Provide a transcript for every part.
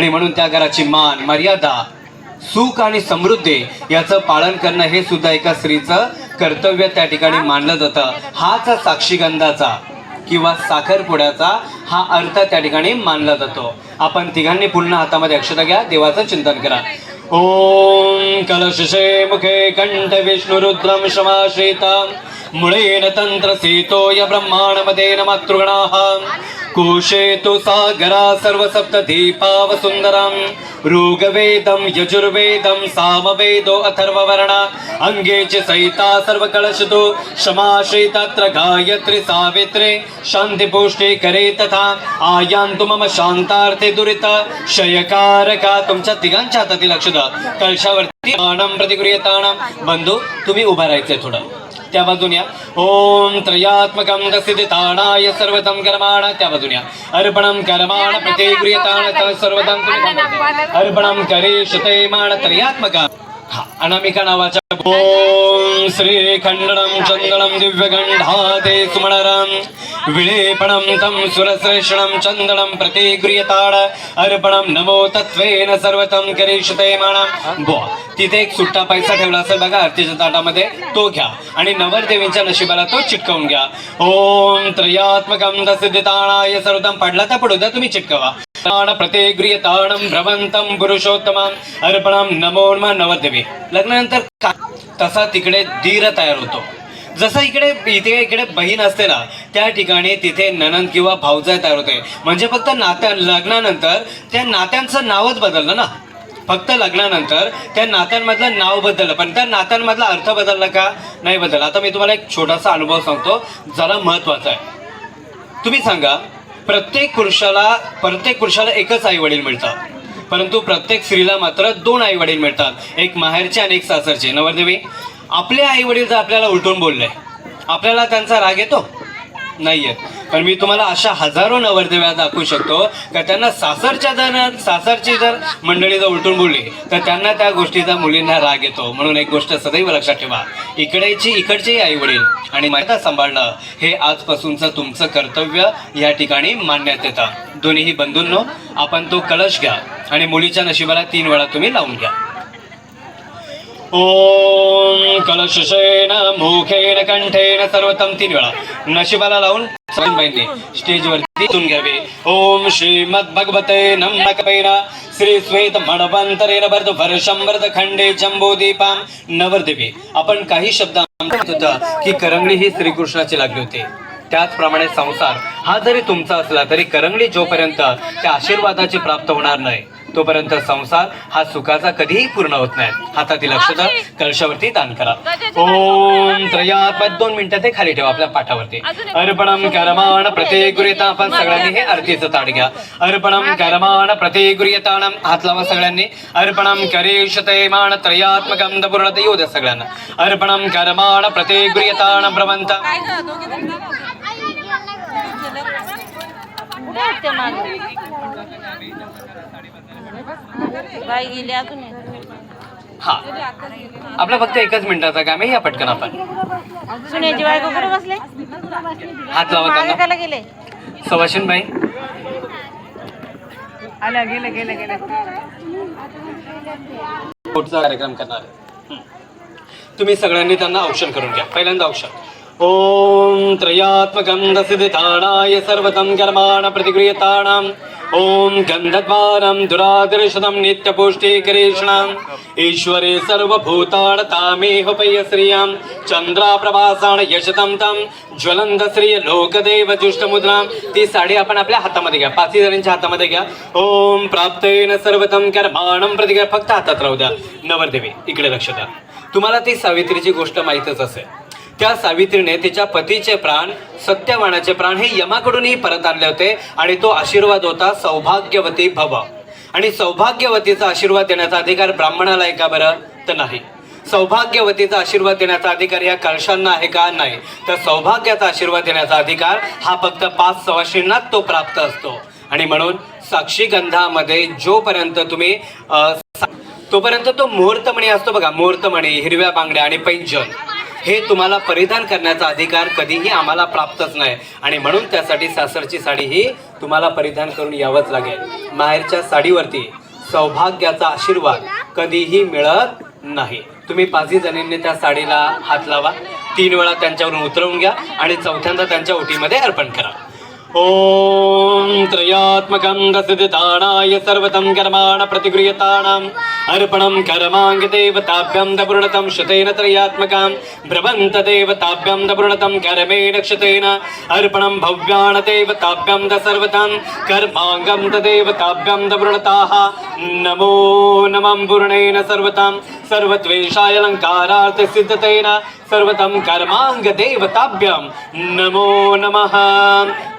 आणि म्हणून त्या घराची मान मर्यादा सुख आणि समृद्धी याचं पालन करणं हे सुद्धा एका स्त्रीचं कर्तव्य त्या ठिकाणी मानलं जातं. हाच साक्षीगंधाचा किंवा साखरपुड्याचा हा अर्थ त्या ठिकाणी मानला जातो. आपण तिघांनी पुन्हा हातामध्ये अक्षता घ्या, देवाचं चिंतन करा. ओम कलशे मुखे कंठ विष्णु रुद्रम शमाश्रिता मुळेन तंत्र सीतो य ब्रह्माणमदेन मातृगणाः कोशे तो सागरा सर्व सप्तदीपाव सुंदरम ऋग्वेदम यजुर्वेदम सामवेदो अथर्ववर्ण अंगेच सहिता सर्व कलशतो क्षमाश्रितत्र गायत्री सावित्री शांतिपुष्टी करे तथा आयांतु मम शांतार्थे दुरित शयकारका. तुमच्या तिघांच्या हातातील लक्ष द्या. कलशावरती ताणम प्रतिगृह्यताणम. बंधू तुम्ही उभा राहायचंय थोडं त्या बाजून या. ओम त्रयात्मकं दसिताणाय सर्वतम कर्माण. त्या बाजून या. अर्पणं कर्माण प्रतिगृह्यताण सर्वतम अर्पणं करिष्यते माण त्रयात्मका. अनामिका नावाच्या ओम श्री खंडनं चंदनं दिव्यगंधाते सुमणरं विलेपणं तं सुरश्रेष्ठं चंदनं प्रतिगृह्यताण अर्पणं नमो तत्त्वेन सर्वतं करिष्यते माणं. बो तिथे एक सुट्टा पैसा ठेवला असेल बघा आरतीच्या ताटामध्ये, तो घ्या आणि नवरदेवींच्या नशिबाला तो चिटकवून घ्या. ओम त्रयात्मकं दसिताणाय सर्वतम. पडला तर पडू द्या, तुम्ही चिटकवा. प्रतिगृह्यताणं भ्रमंतं पुरुषोत्तमं अर्पणं नमो नवरदेवी. लग्नानंतर तसा तिकडे धीर तयार होतो. जसं इकडे बहीण असते ना, त्या ठिकाणी तिथे ननंद किंवा भाऊजाई तयार होते. म्हणजे फक्त लग्नानंतर त्या नात्यांचं नावच बदललं ना. फक्त लग्नानंतर त्या नात्यांमधलं नाव बदललं, पण त्या नात्यांमधला अर्थ बदलला का? नाही बदलला. आता मी तुम्हाला एक छोटासा अनुभव सांगतो, जरा महत्त्वाचा आहे. तुम्ही सांगा, प्रत्येक पुरुषाला एकच आई वडील मिळतात, परंतु प्रत्येक स्त्रीला मात्र दोन आई वडील मिळतात, एक माहेरचे आणि एक सासरचे. नवरदेवी, आपले आई वडील जर आपल्याला उलटून बोलले, आपल्याला त्यांचा राग येतो? नाही येत. पण मी तुम्हाला अशा हजारो नवरदेव्या दाखवू शकतो का त्यांना सासरची जर मंडळी जर उलटून बोलली तर त्यांना त्या गोष्टीचा मुलींना राग येतो. म्हणून एक गोष्ट सदैव लक्षात ठेवा, इकडचे आई वडील आणि माता सांभाळणं हे आजपासूनचं तुमचं कर्तव्य या ठिकाणी मानण्यात येतं. दोन्हीही बंधूंनो, आपण तो कलश घ्या आणि मुलीच्या नशिबाला 3 वेळा तुम्ही लावून घ्या. ओम कलशेन मुखेन कंठेन सर्वतम 3 वेळा नशिबाला लावून बाईंनी स्टेजवरती तून घ्यावे. ओम श्रीमद भगवते नमकपेन श्री श्वेत मणवंतरेन वर्ध वर्षंवर्ध खंडे जंबोदीपां. नवरदेवी, आपण काही शब्द होता की करंगळी ही श्रीकृष्णाची लागली होती. त्याचप्रमाणे संसार हा जरी तुमचा असला तरी करंगळी जोपर्यंत त्या आशीर्वादाची प्राप्त होणार नाही तोपर्यंत संसार हा सुखाचा कधीही पूर्ण होत नाही. हातातील लक्षात कलशावरती दान करा. ओम त्रयात्मक 2 मिनिटं ते खाली ठेवा आपल्या पाठावरती. अर्पणं कर्माण प्रतिगृह्यता. आपण सगळ्यांनी हे आरतीचं ताट घ्या. अर्पणं कर्माण प्रतिगृह्यताणं. हात लावा सगळ्यांनी. अर्पणं करिष्यते माण त्रयात्मकं पूर्णत. येऊ द्या सगळ्यांना. अर्पणं कर्माण प्रतिगृह्यताणं भ्रमंत. हा, आपला फक्त 1च मिनिटाचा काम आहे. या पटकन आपण हात लावा त्यांना. सवाशीन बाई पुढचा कार्यक्रम करणार. तुम्ही सगळ्यांनी त्यांना औक्षण करून घ्या. पहिल्यांदा औक्षण. ओम त्रयात्मकं दसिताणाय सर्वतं कर्माण प्रतिगृह्यताणां ओम गंधद्वारं दुरादर्शनं नित्यपुष्टिकरेषणां ईश्वरे सर्वभूताणतामेह श्रियां चंद्राप्रभासाण यशतं तं ज्वलंत श्रिय लोकदेव जुष्टमुद्रां. ती साडी आपण आपल्या हातामध्ये घ्या. 5 जणांच्या हातामध्ये घ्या. ओम प्राप्तेन सर्वतं कर्माणं प्रतिगृह्य. फक्त हातात राहू द्या. नवरदेवी, इकडे लक्ष द्या. तुम्हाला ती सावित्रीची गोष्ट माहीतच असेल. त्या सावित्रीने तिच्या पतीचे प्राण, सत्यवानाचे प्राण हे यमाकडूनही परत आणले होते आणि तो आशीर्वाद होता सौभाग्यवती भव. आणि सौभाग्यवतीचा आशीर्वाद देण्याचा अधिकार ब्राह्मणाला आहे का बरं? तर नाही. सौभाग्यवतीचा आशीर्वाद देण्याचा अधिकार या कलशांना आहे का? नाही. तर सौभाग्याचा आशीर्वाद देण्याचा अधिकार हा फक्त 5 सवाशींनाच तो प्राप्त असतो. आणि म्हणून साक्षीगंधामध्ये जोपर्यंत तुम्ही तोपर्यंत तो मुहूर्तमणी असतो बघा, मुहूर्तमणी, हिरव्या बांगड्या आणि पैंजण, हे तुम्हाला परिधान करण्याचा अधिकार कधीही आम्हाला प्राप्तच नाही आणि म्हणून त्यासाठी सासरची साडी ही तुम्हाला परिधान करून यावंच लागेल. माहेरच्या साडीवरती सौभाग्याचा आशीर्वाद कधीही मिळत नाही. तुम्ही 5 जणींनी त्या साडीला हात लावा, 3 वेळा त्यांच्यावरून उतरवून घ्या आणि चौथ्यांदा त्यांच्या ओटीमध्ये अर्पण करा. ओम त्रयात्मकं दसिताणाय सर्वतं कर्माण प्रतिगृह्यताणाम् अर्पणं कर्मांग देवताभ्यं दपूर्णतं शतेन त्रयात्मकं ब्रवन्त देवताभ्यं दपूर्णतं कर्मेण क्षतेन अर्पणं भव्यान् देवताभ्यं द सर्वतं कर्मांगं द देवताभ्यं दपूर्णताः नमो नमः पूर्णेन सर्वतं सर्वत्वेषाय अलङ्कारार्थ सिद्धतेन सर्वतं कर्मांग देवताभ्यं नमो नमः.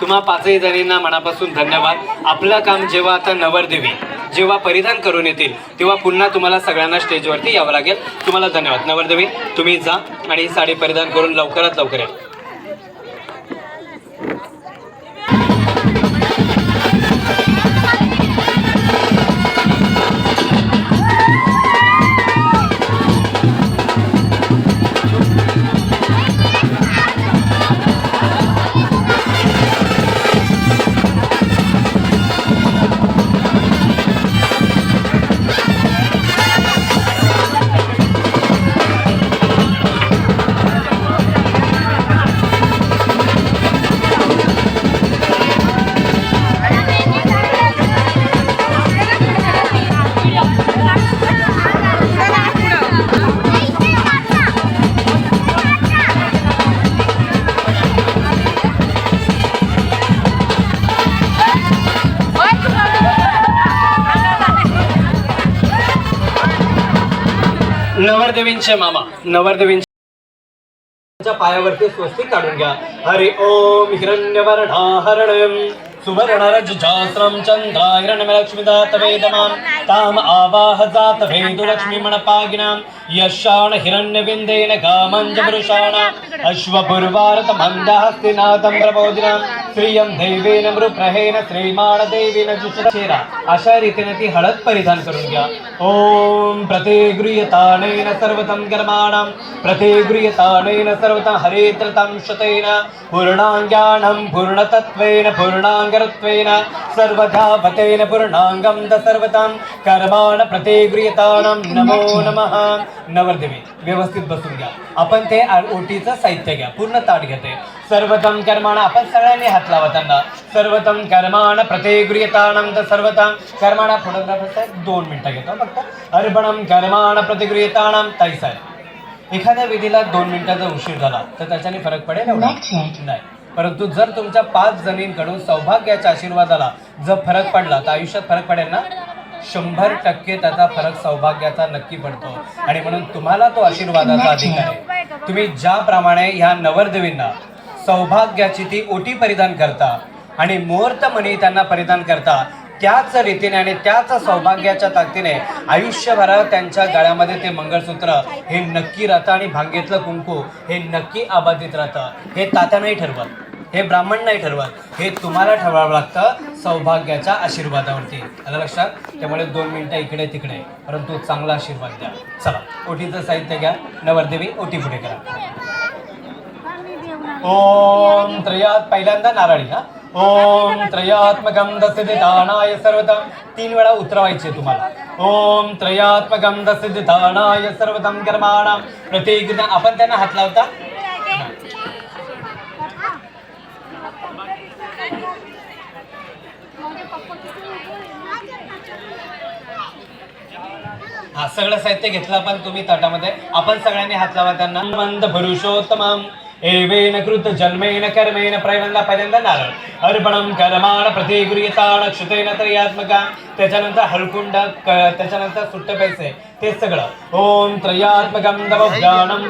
तुम्हा 5 जणींना मनापासून धन्यवाद. आपलं काम जेव्हा आता नवरदेवी जेव्हा परिधान करून येतील तेव्हा पुन्हा तुम्हाला सगळ्यांना स्टेजवरती यावं लागेल. तुम्हाला धन्यवाद. नवरदेवी तुम्ही जा आणि ही साडी परिधान करून लवकरात लवकर या. नवरदेवींचे मामा नवरदेवींच्या पायावरती स्वस्तिक काढून घ्या. हरि ओम हिरण्यवर्णाहरणं सुवर्णरजजास्रं चन्द्राहिरण्यलक्ष्मीदातवेदमां ताम आवाह जात भेदुलक्ष्मीमणपागिनां यशाण हिरण्यविन्देन गामञ्जपुरुषाण अश्वपूर्वारतमन्दहस्तिनाथं प्रबोधिनां श्रियं देवेन मृप्रहेण श्रीमाणदेवीन जुषेरा. अशा रीतीने ती हळद परिधान करून घ्या. ओम प्रतिगृह्यतानेन सर्वतं कर्माणां प्रतिगृह्यतानेन सर्वतं हरेत्रतं शतेन पूर्णाङ्गानं पूर्णतत्त्वेन पूर्णाङ्गरत्वेन सर्वथा भतेन पूर्णाङ्गं द सर्वतं कर्माण प्रतिगृह्यतानां नमो नमः. नवरदेवी व्यवस्थित बसून घ्या. आपण ते ओटीचं साहित्य घ्या. पूर्ण ताट घेते. सर्वतं कर्माण आपण सगळ्यांनी हात लावा त्यांना. सर्वतं कर्माण प्रतिगृह्यतानां द सर्वतं कर्माण. फोटोग्राफर साहेब 2 मिनिटं घेतो फक्त. अर्पणं कर्माण प्रतिगृह्यतानां. ताई साहेब एखाद्या विधीला 2 मिनिटाचा उशीर झाला तर त्याच्याने फरक पडेल नाही, परंतु जर तुमच्या 5 जणींकडून सौभाग्याच्या आशीर्वादाला जर फरक पडला तर आयुष्यात फरक पडेल ना. 100% त्याचा फरक सौभाग्याचा नक्की पडतो आणि म्हणून तुम्हाला तो आशीर्वादाचा अधिकार आहे. तुम्ही ज्याप्रमाणे ह्या नवरदेवींना सौभाग्याची ती ओटी परिधान करता आणि मुहूर्तमणी त्यांना परिधान करता त्याच रीतीने आणि त्याच सौभाग्याच्या ताकदीने आयुष्यभरात त्यांच्या गळ्यामध्ये ते मंगळसूत्र हे नक्की राहतं आणि भांगेतलं कुंकू हे नक्की आबादित राहतं. हे तात्या नाही ठरवत, हे ब्राह्मण नाही ठरवत, हे तुम्हाला ठरवावं लागतं सौभाग्याच्या आशीर्वादावरती. आलं लक्षात. त्यामुळे 2 मिनिटं इकडे तिकडे परंतु चांगला आशीर्वाद द्या. चला ओटीचं साहित्य घ्या. नवरदेवी ओटी पुढे करा. ओम त्रयात पहिल्यांदा नारळी ना. ओम त्रयात्मकं दसिताणाय सर्वतं 3 वेळा उतरवायचे तुम्हाला. ओम त्रयात्मकं दसिताणाय सर्वतं कर्माणां प्रतिगृह्य. आपण त्यांना हात लावता. हा सगळं साहित्य घेतलं पण तुम्ही ताटामध्ये. आपण सगळ्यांनी हात लावा त्यांना. बंद पुरुषोत्तमं एवेन कृत जन्मेन कर्मेण. पहिल्यांदा नारळ. अर्पणं कर्माण प्रतिगृह्यताण क्षुतेन त्रयात्मका. त्याच्यानंतर हळकुंड, त्याच्यानंतर सुट्टे पैसे ते सगळं. ओम त्रयात्मकं दवभ्यानं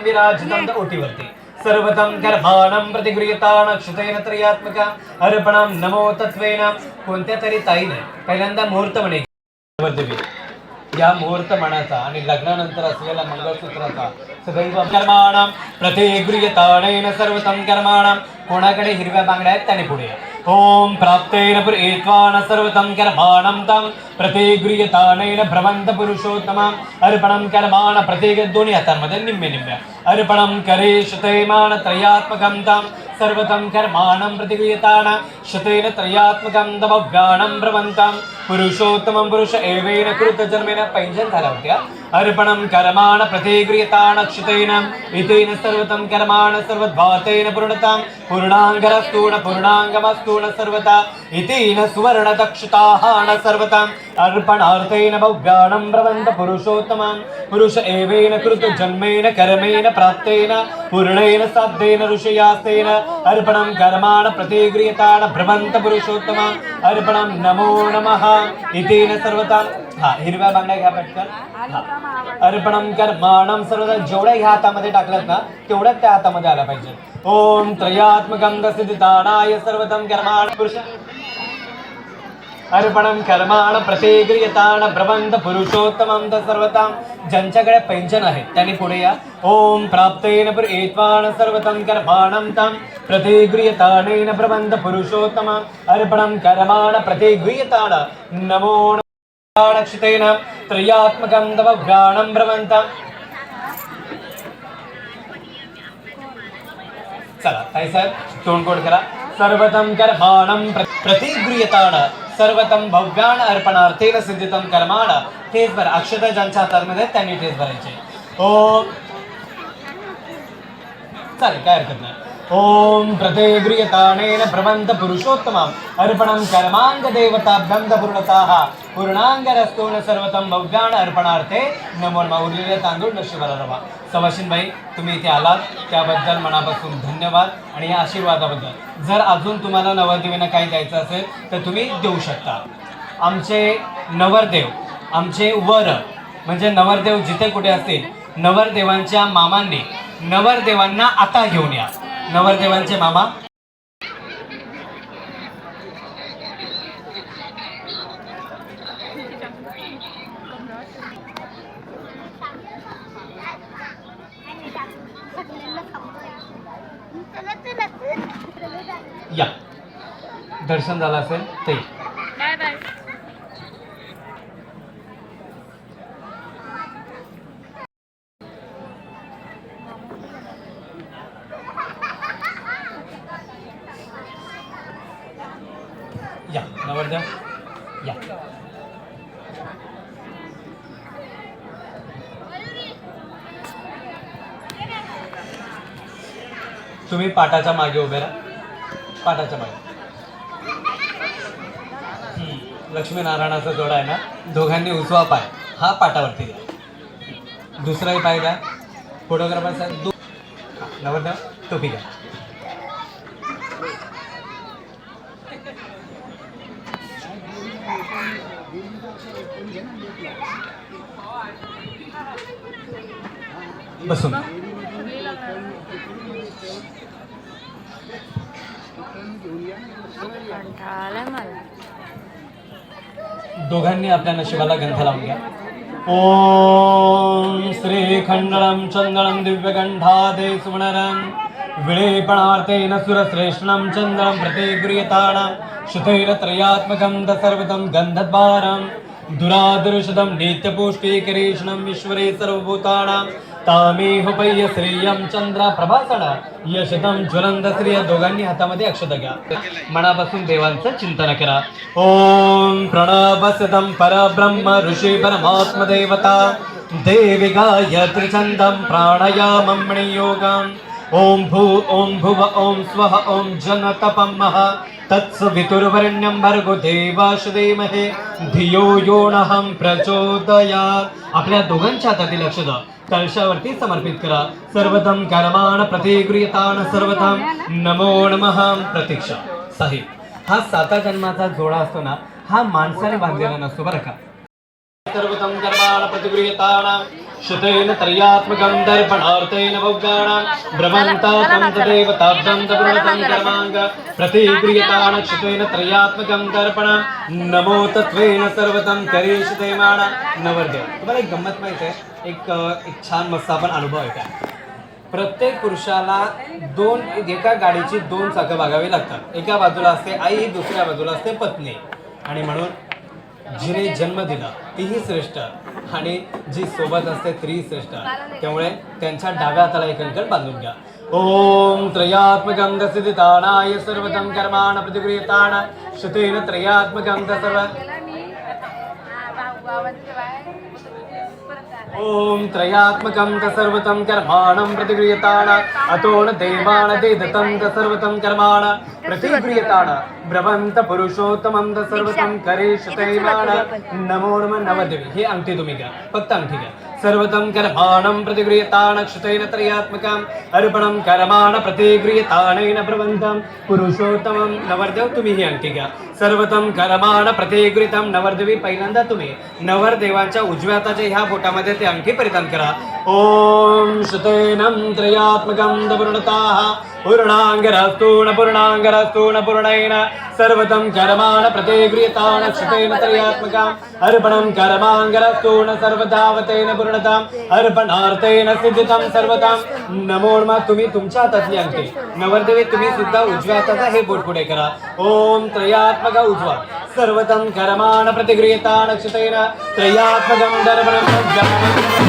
विराजितं ओटीवरती. सर्वतं कर्माणं प्रतिगृह्यताण क्षुतेन त्रयात्मका. अर्पणं नमो तत्त्वेन. कोणत्या तरी ताईने पहिल्यांदा मुहूर्त म्हणे. या मुहूर्त मनाचा आणि लग्नानंतर असलेल्या मंगळसूत्राचा सदैव कर्माणां प्रतिगृह्यताणेन सर्वतं कर्माणां. कोणाकडे हिरव्या बांगड्या आहेत त्याने पुढे या. ओम प्राप्तेन पुरेत्वान सर्वतं कर्माणं तं प्रतिगृह्यतानेन भ्रमंत पुरुषोत्तमं अर्पणं कर्माण प्रत्येक दोन्ही हातांमध्ये निम्मे निम्मे अर्पणं करे शतैमान त्रयात्मकं तं सर्वतं कर्माणं प्रतिगृह्यतान शतेन त्रयात्मकं दभव्याणं भ्रमन्तं पुरुषोत्तमं पुरुष एवेन कृतजन्मेन पैंजन झाल्या होत्या अर्पणं कर्माण प्रतिगृह्यतान क्षतेन इतेन सर्वतं कर्माण सर्वद्वातेन पूर्णतां पूर्णांगरस्तूण पूर्णांगमस्तूण सर्वता इतेन सुवर्णदक्षताहान सर्वतां अर्पणार्थेन भव्याणं भ्रमन्त पुरुषोत्तमं पुरुष एवेन कृतजन्मेन कर्मेण प्राप्तेन पूर्णेन साध्येन ऋषयास्तेन अर्पणं कर्माण प्रतिगृह्यतान भ्रमन्त पुरुषोत्तमं अर्पणं नमो नमः इतेन सर्वतां हा हिरव्या बांगड्या घ्या पटकन अर्पणं कर्माणं सर्वदा जेवढ्या ह्या हातामध्ये टाकल्यात ना तेवढ्या त्या हातामध्ये आला पाहिजे ओम त्रयात्मकं दसिद्धानाय सर्वतं कर्माण पुरुष अर्पणं कर्माण प्रतिगृह्यतान भ्रमंत पुरुषोत्तमं सर्वतां ज्यांच्याकडे पेन्शन आहे त्यांनी पुढे या ओम प्राप्तेन पुरेत्वान सर्वतं कर्माणं तं प्रतिगृह्यतानेन भ्रमंत पुरुषोत्तमं अर्पणं कर्माण प्रतिगृह्यतान नमो नक्षतेन त्रयात्मकं दभव्याणं भ्रमन्तं चला ताई साहेब तोंडकोड करा सर्वतं कर्माणं प्रतिगृह्यतान सर्वतं भव्यान अर्पणार्थेन सिद्धितं कर्माण तेच बरं अक्षता ज्यांच्या हातामध्ये त्यांनी तेच भरायचे ओम चालेल काय हरकत नाही ओम प्रतिगृह्यतानेन भ्रमन्त पुरुषोत्तमं अर्पणं कर्मांग देवताभ्यं पूर्णताः पूर्णांगरस्तून सर्वतं भव्यान अर्पणार्थे नमो नमः उरलेले तांदूळ नशिबाला रवा सवाशिनबाई तुम्ही इथे आलात त्याबद्दल मनापासून धन्यवाद आणि या आशीर्वादाबद्दल जर अजून तुम्हाला नवरदेवींना काही द्यायचं असेल तर तुम्ही देऊ शकता आमचे नवरदेव आमचे वर म्हणजे नवरदेव जिथे कुठे असतील नवरदेवांच्या मामांनी नवरदेवांना आता घेऊन या नवरदेवांचे मामा या दर्शन झालं असेल ते बाय बाय या नवरदेव या तुम्ही पाटाच्या मागे उभे राहा पाटाच्या मागे लक्ष्मीनारायणाचा जोडा आहे ना दोघांनी उजवा पाय हा पाटावरती द्या दुसराही पाय द्या फोटोग्राफर साहेब नवरदेव टोपी घ्या बसून दोघांनी आपल्या नशिबाला गंध लावून घ्या ओम श्री खंडळं चंदनं दिव्यगंधादे सुवनरं विळेपणार्थेन सुरश्रेष्ठं चंदनं प्रतिगृह्यतानं शुतैर त्रयात्मकं सर्वतं गन्धद्वारं दुरादर्शदं नित्यपुष्टिकरीष्णं ईश्वरे सर्वभूतानां तामेहुपय्य श्रेयं चंद्र प्रभासण यशदं ज्वलंत श्रिय दोघांनी हातामध्ये अक्षता घ्या मनापासून देवांचं चिंतन करा ओम प्रणवसदं परब्रह्म ऋषी परमात्म देवता देवी गायत्री छन्दं प्राणायामं मणियोगं ओम भुव ओम स्वः ओम जन तपमः तत्सवितुर्वरेण्यं भर्गो देवास्य धीमहि धियो यो नः प्रचोदयात् आपल्या दोघांच्या हातातील अक्षता कलशावरती समर्पित करा सर्वतं कर्माण प्रतिगृह्यतान सर्वतं नमो नमः प्रतीक्षा साहिब हा 7 जन्माचा जोडा असतो ना हा माणसाने बांधलेला नसतो बरं का सर्वतं कर्माण प्रतिगृह्यतान शुतेन त्रयात्मकं दर्पणार्थेन भव्यानां भ्रमन्तं देवताभ्यं पूर्णतं कर्मांग प्रतिगृह्यतान शुतेन त्रयात्मकं दर्पणं नमो तत्त्वेन सर्वतं करिष्यते माना नवरदेव तुम्हाला एक गंमत माहिती आहे एक छान मस्त आपण अनुभव आहे का प्रत्येक पुरुषाला एका गाडीची 2 चाकं बघावी लागतात. एका बाजूला असते आई, दुसऱ्या बाजूला असते पत्नी. आणि म्हणून जिने जन्म दिला तीही श्रेष्ठ आणि जी सोबत असते ती श्रेष्ठ. त्यामुळे त्यांच्या डाव्या हाताला एक अंकल बांधून घ्या. ओम त्रयात्मकं दसितानाय सर्वतं कर्माण प्रतिगृह्यतान शतेन त्रयात्मकं सर्व. ओम त्रयात्मकं सर्वतं कर्माणं प्रतिगृह्यतान अतो न देवान देदतं सर्वतं कर्माण प्रतिगृह्यतान ब्रवंत पुरुषोत्तमं सर्वतं करिष्यतेमान नमो नमः नवदेवी. हे अंगठी तुम्ही घ्या, फक्त अंगठी घ्या. सर्वतं कर्माणं प्रतिगृह्यतान क्षतेन त्रयात्मकं अर्पणं कर्माण प्रतिगृह्यतानेन ब्रवन्तं पुरुषोत्तमं. नवरदेव तुम्ही ही अंगठी घ्या. सर्वतं कर्माण प्रतिगृहीतं. नवरदेवी पहिल्यांदा तुम्ही नवरदेवांच्या उजव्या हाताच्या ह्या बोटामध्ये ते अंगठी परिधान करा. ओम शतेनं त्रयात्मकं पूर्णताः पूर्णांगरस्तूण पूर्णांगरस्तूण पूर्णेन सर्वतं कर्माण प्रतिगृहीतान क्षतेन त्रयात्मकं अर्पणं कर्मांगरस्तूण सर्वदावतेन पूर्णताम् अर्पणार्थेन सिद्धितं सर्वतं. नमो नमः. तुम्ही तुमच्या हातातली अंगठी नवरदेवी तुम्ही सुद्धा उजव्या हाताचा हे बोट पुढे करा. ओम त्रयात्मक उजवा सर्वतं कर्माण प्रतिगृहीतान क्षतेन त्रयात्मकं दर्पणं